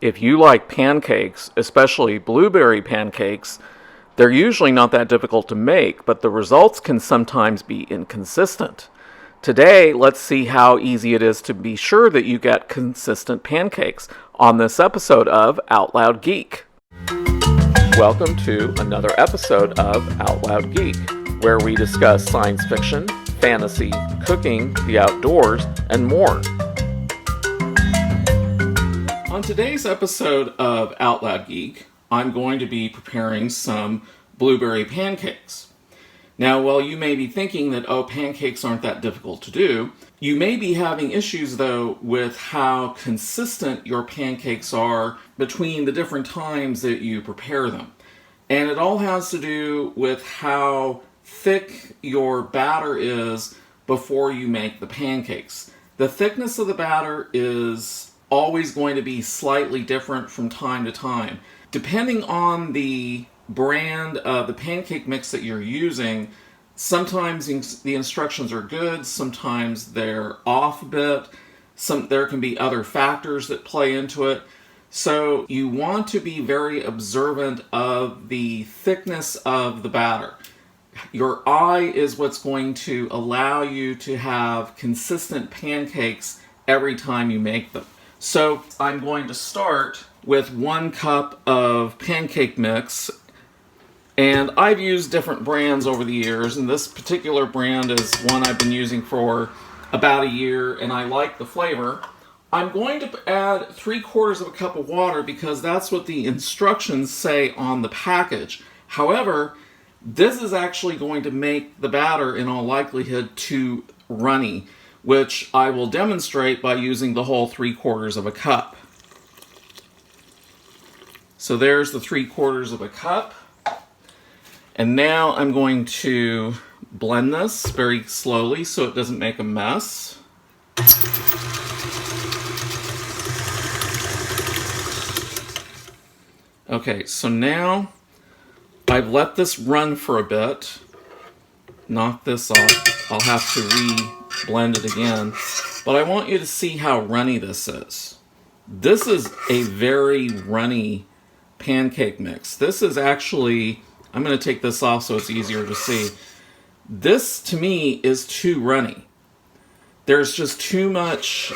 If you like pancakes, especially blueberry pancakes, they're usually not that difficult to make, but the results can sometimes be inconsistent. Today, let's see how easy it is to be sure that you get consistent pancakes on this episode of Out Loud Geek. Welcome to another episode of Out Loud Geek, where we discuss science fiction, fantasy, cooking, the outdoors, and more. On today's episode of Out Loud Geek, I'm going to be preparing some blueberry pancakes. Now, while you may be thinking that, pancakes aren't that difficult to do, you may be having issues, though, with how consistent your pancakes are between the different times that you prepare them. And it all has to do with how thick your batter is before you make the pancakes. The thickness of the batter is always going to be slightly different from time to time. Depending on the brand of the pancake mix that you're using, sometimes the instructions are good, sometimes they're off a bit, there can be other factors that play into it. So you want to be very observant of the thickness of the batter. Your eye is what's going to allow you to have consistent pancakes every time you make them. So I'm going to start with 1 cup of pancake mix, and I've used different brands over the years, and this particular brand is one I've been using for about a year, and I like the flavor. I'm going to add 3/4 of a cup of water because that's what the instructions say on the package. However, this is actually going to make the batter, in all likelihood, too runny, which I will demonstrate by using the whole 3/4 of a cup. So there's the 3/4 of a cup. And now I'm going to blend this very slowly so it doesn't make a mess. Okay, so now I've let this run for a bit. Knock this off. I'll have to blend it again, but I want you to see how runny this is. This is a very runny pancake mix. This is actually, I'm going to take this off so it's easier to see. This to me is too runny. There's just too much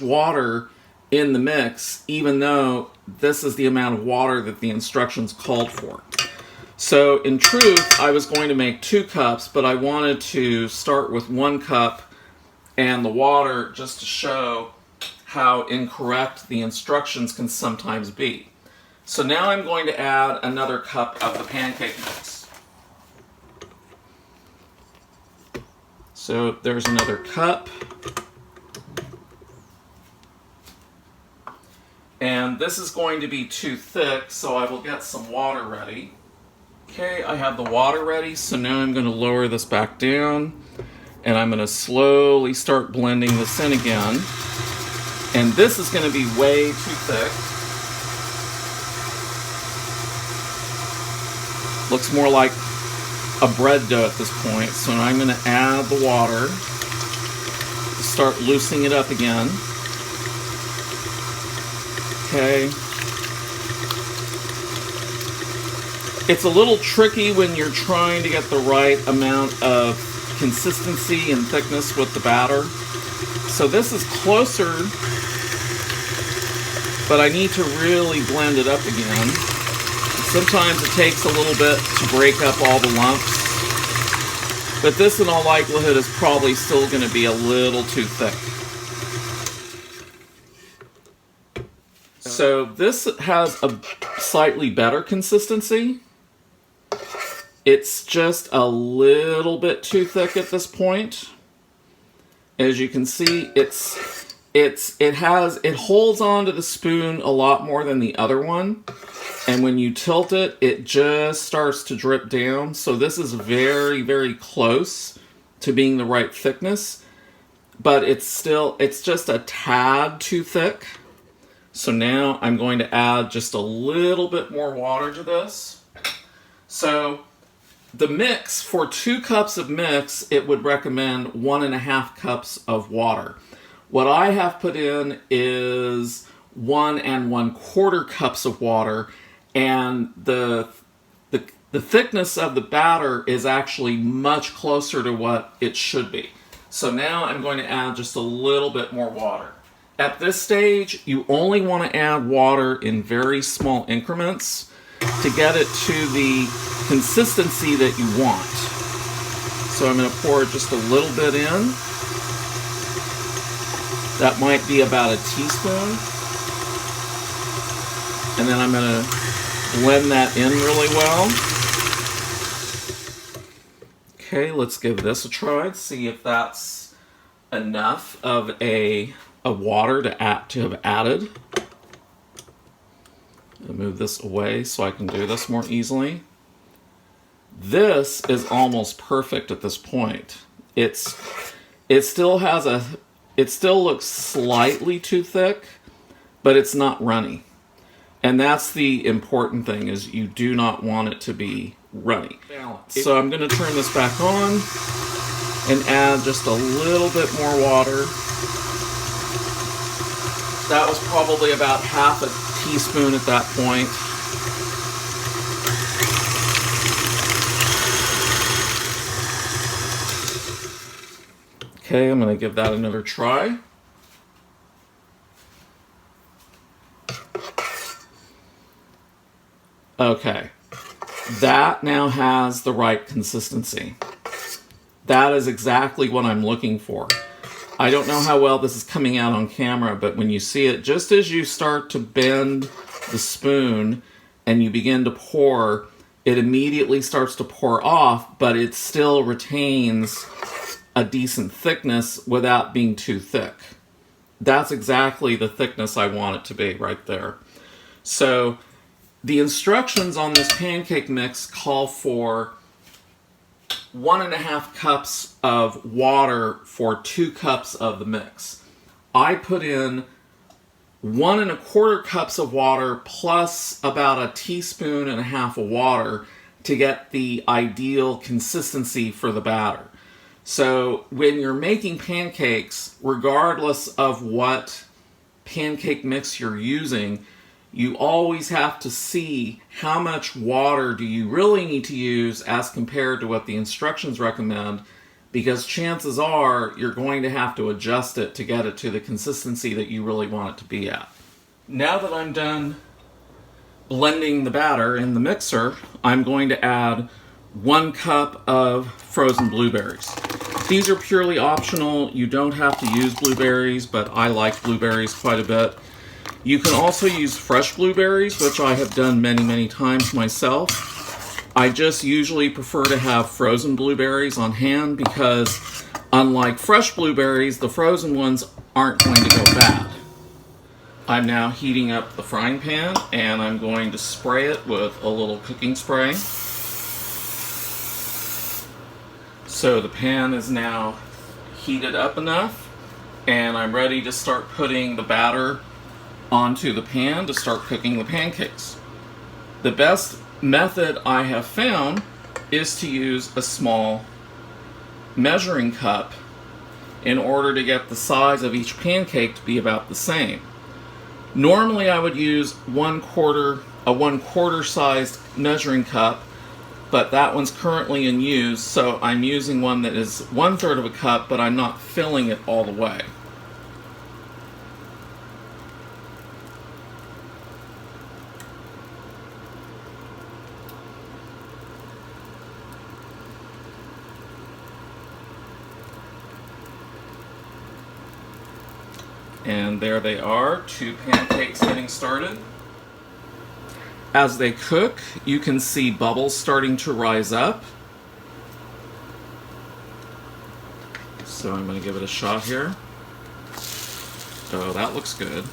water in the mix, even though this is the amount of water that the instructions called for. So in truth, I was going to make 2 cups, but I wanted to start with 1 cup and the water just to show how incorrect the instructions can sometimes be. So now I'm going to add another cup of the pancake mix. So there's another cup. And this is going to be too thick, so I will get some water ready. Okay, I have the water ready, so now I'm going to lower this back down, and I'm going to slowly start blending this in again. And this is going to be way too thick. Looks more like a bread dough at this point, so I'm going to add the water to start loosening it up again. Okay. It's a little tricky when you're trying to get the right amount of consistency and thickness with the batter. So this is closer, but I need to really blend it up again. Sometimes it takes a little bit to break up all the lumps, but this in all likelihood is probably still going to be a little too thick. So this has a slightly better consistency. It's just a little bit too thick at this point. As you can see, it holds onto the spoon a lot more than the other one. And when you tilt it, it just starts to drip down. So this is very, very close to being the right thickness, but it's just a tad too thick. So now I'm going to add just a little bit more water to this. So the mix, for 2 cups of mix, it would recommend 1.5 cups of water. What I have put in is 1 1/4 cups of water, and the thickness of the batter is actually much closer to what it should be. So now I'm going to add just a little bit more water. At this stage, you only want to add water in very small increments to get it to the consistency that you want. So I'm going to pour just a little bit in. That might be about a teaspoon. And then I'm going to blend that in really well. Okay, let's give this a try. See if that's enough of a water to have added. I'll move this away so I can do this more easily. This is almost perfect at this point. It still looks slightly too thick, but it's not runny. And that's the important thing, is you do not want it to be runny. So I'm going to turn this back on and add just a little bit more water. That was probably about half a teaspoon at that point. Okay, I'm going to give that another try. Okay, that now has the right consistency. That is exactly what I'm looking for. I don't know how well this is coming out on camera, but when you see it, just as you start to bend the spoon and you begin to pour, it immediately starts to pour off, but it still retains a decent thickness without being too thick. That's exactly the thickness I want it to be right there. So the instructions on this pancake mix call for 1 1/2 cups of water for 2 cups of the mix. I put in 1 1/4 cups of water plus about 1.5 teaspoons of water to get the ideal consistency for the batter. So when you're making pancakes, regardless of what pancake mix you're using, you always have to see how much water do you really need to use as compared to what the instructions recommend, because chances are you're going to have to adjust it to get it to the consistency that you really want it to be at. Now that I'm done blending the batter in the mixer, I'm going to add 1 cup of frozen blueberries. These are purely optional. You don't have to use blueberries, but I like blueberries quite a bit. You can also use fresh blueberries, which I have done many, many times myself. I just usually prefer to have frozen blueberries on hand because, unlike fresh blueberries, the frozen ones aren't going to go bad. I'm now heating up the frying pan, and I'm going to spray it with a little cooking spray. So the pan is now heated up enough, and I'm ready to start putting the batter onto the pan to start cooking the pancakes. The best method I have found is to use a small measuring cup in order to get the size of each pancake to be about the same. Normally I would use a 1/4 sized measuring cup, but that one's currently in use, so I'm using one that is 1/3 of a cup, but I'm not filling it all the way. And there they are, 2 pancakes getting started. As they cook, you can see bubbles starting to rise up. So I'm going to give it a shot here. Oh, that looks good.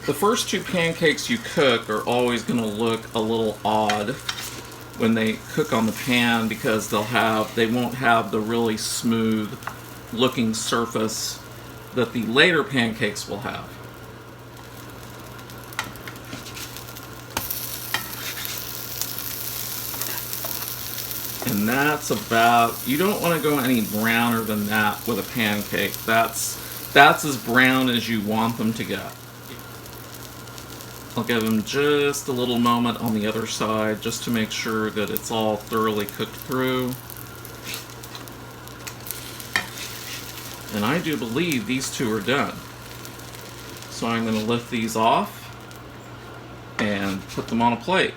The first 2 pancakes you cook are always going to look a little odd when they cook on the pan because they won't have the really smooth looking surface that the later pancakes will have. And that's about, you don't want to go any browner than that with a pancake. That's That's as brown as you want them to get. I'll give them just a little moment on the other side just to make sure that it's all thoroughly cooked through. And I do believe these two are done. So I'm going to lift these off and put them on a plate.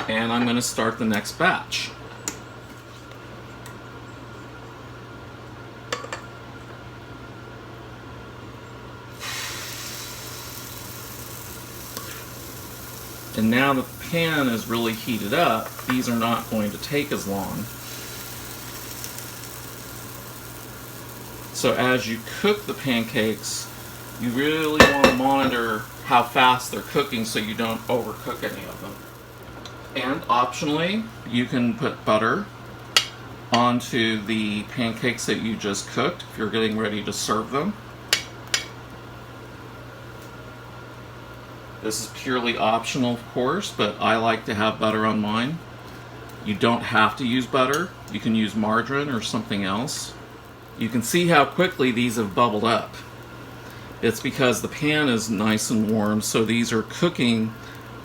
And I'm going to start the next batch. And now that the pan is really heated up, these are not going to take as long. So as you cook the pancakes, you really want to monitor how fast they're cooking so you don't overcook any of them. And optionally, you can put butter onto the pancakes that you just cooked if you're getting ready to serve them. This is purely optional, of course, but I like to have butter on mine. You don't have to use butter. You can use margarine or something else. You can see how quickly these have bubbled up. It's because the pan is nice and warm, so these are cooking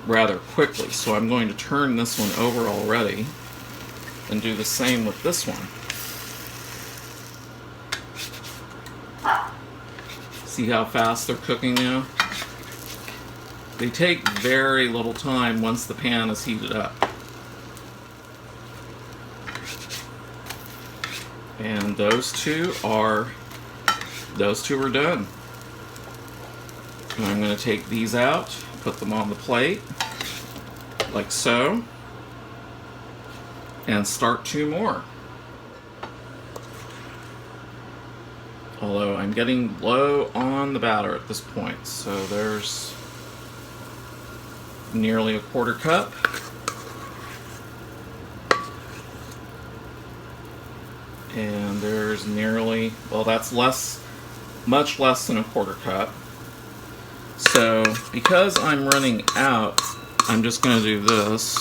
rather quickly. So I'm going to turn this one over already and do the same with this one. See how fast they're cooking now? They take very little time once the pan is heated up. And those two are done. And I'm going to take these out, put them on the plate, like so, and start two more. Although I'm getting low on the batter at this point, so there's nearly a quarter cup. And there's nearly, well, that's much less than a quarter cup. So because I'm running out, I'm just going to do this.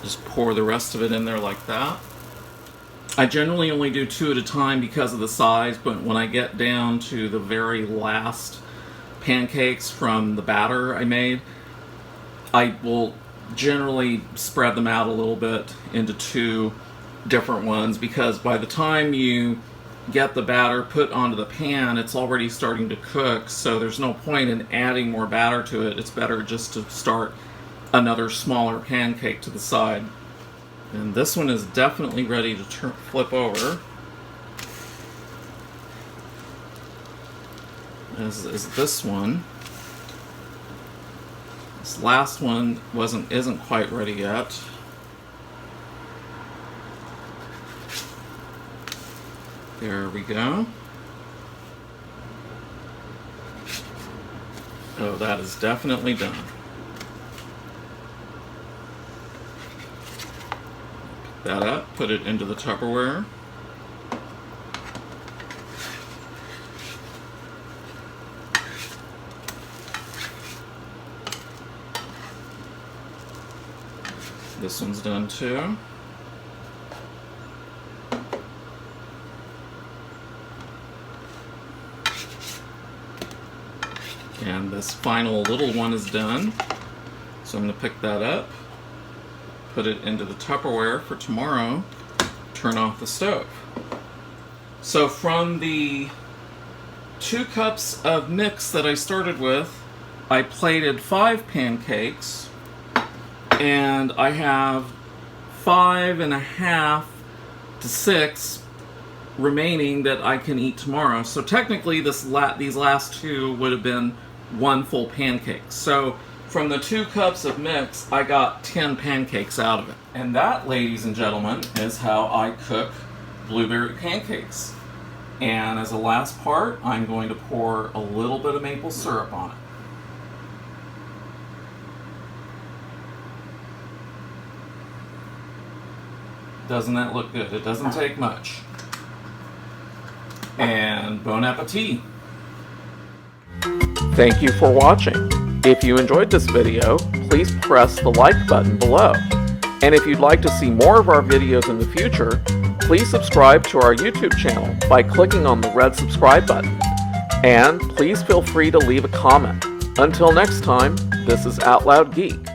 Just pour the rest of it in there like that. I generally only do two at a time because of the size, but when I get down to the very last pancakes from the batter I made, I will generally spread them out a little bit into two different ones, because by the time you get the batter put onto the pan, it's already starting to cook, so there's no point in adding more batter to it. It's better just to start another smaller pancake to the side. And this one is definitely ready to flip over. As is this one. This last one isn't quite ready yet. There we go. Oh, that is definitely done. Pick that up, put it into the Tupperware. This one's done too. And this final little one is done. So I'm going to pick that up, put it into the Tupperware for tomorrow, turn off the stove. So from the 2 cups of mix that I started with, I plated 5 pancakes, and I have 5.5 to 6 remaining that I can eat tomorrow. So technically these last 2 would have been 1 full pancake. So from the 2 cups of mix, I got 10 pancakes out of it. And that, ladies and gentlemen, is how I cook blueberry pancakes. And as a last part, I'm going to pour a little bit of maple syrup on it. Doesn't that look good? It doesn't take much. And bon appetit! Thank you for watching. If you enjoyed this video, please press the like button below. And if you'd like to see more of our videos in the future, please subscribe to our YouTube channel by clicking on the red subscribe button. And please feel free to leave a comment. Until next time, this is Out Loud Geek.